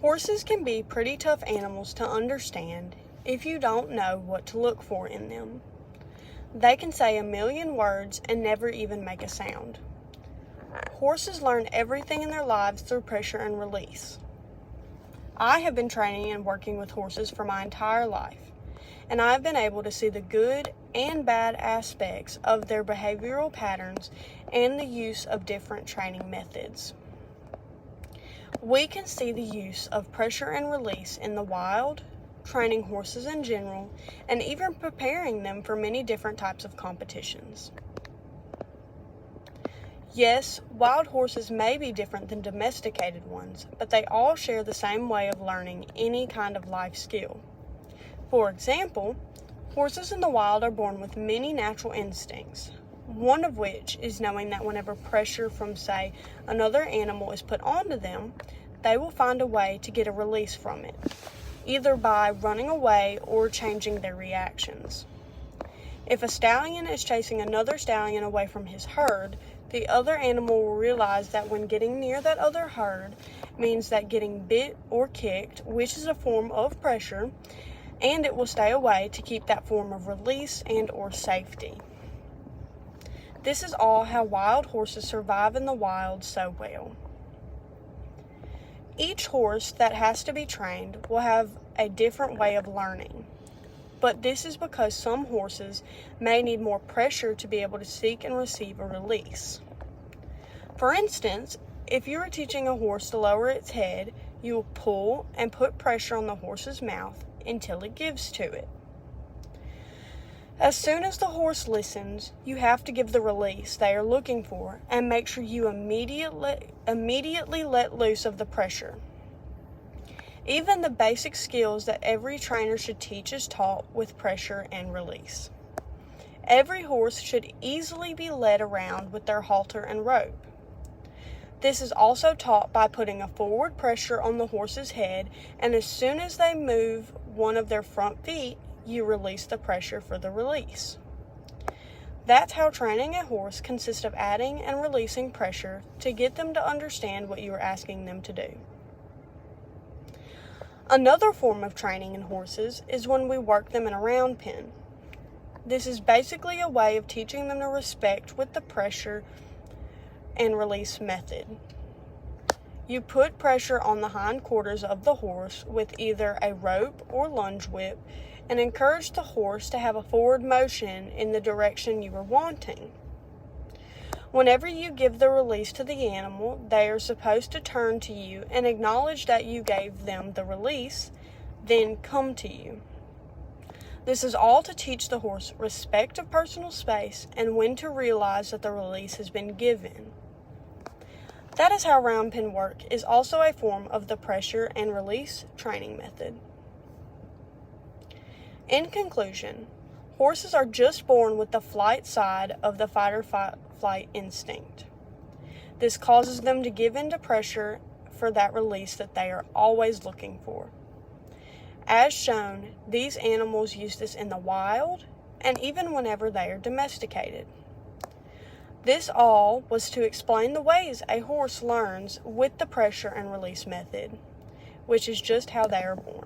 Horses can be pretty tough animals to understand if you don't know what to look for in them. They can say a million words and never even make a sound. Horses learn everything in their lives through pressure and release. I have been training and working with horses for my entire life, and I've been able to see the good and bad aspects of their behavioral patterns and the use of different training methods. We can see the use of pressure and release in the wild, training horses in general, and even preparing them for many different types of competitions. Yes, wild horses may be different than domesticated ones, but they all share the same way of learning any kind of life skill. For example, horses in the wild are born with many natural instincts, one of which is knowing that whenever pressure from, say, another animal is put onto them, they will find a way to get a release from it, either by running away or changing their reactions. If a stallion is chasing another stallion away from his herd, the other animal will realize that when getting near that other herd means that getting bit or kicked, which is a form of pressure, and it will stay away to keep that form of release and or safety. This is all how wild horses survive in the wild so well. Each horse that has to be trained will have a different way of learning, but this is because some horses may need more pressure to be able to seek and receive a release. For instance, if you are teaching a horse to lower its head, you will pull and put pressure on the horse's mouth until it gives to it. As soon as the horse listens, you have to give the release they are looking for and make sure you immediately let loose of the pressure. Even the basic skills that every trainer should teach is taught with pressure and release. Every horse should easily be led around with their halter and rope. This is also taught by putting a forward pressure on the horse's head, and as soon as they move one of their front feet, you release the pressure for the release. That's how training a horse consists of adding and releasing pressure to get them to understand what you are asking them to do. Another form of training in horses is when we work them in a round pen. This is basically a way of teaching them to respect with the pressure and release method. You put pressure on the hindquarters of the horse with either a rope or lunge whip and encourage the horse to have a forward motion in the direction you are wanting. Whenever you give the release to the animal, they are supposed to turn to you and acknowledge that you gave them the release, then come to you. This is all to teach the horse respect of personal space and when to realize that the release has been given. That is how round pen work is also a form of the pressure and release training method. In conclusion, horses are just born with the flight side of the fight or flight instinct. This causes them to give in to pressure for that release that they are always looking for. As shown, these animals use this in the wild and even whenever they are domesticated. This all was to explain the ways a horse learns with the pressure and release method, which is just how they are born.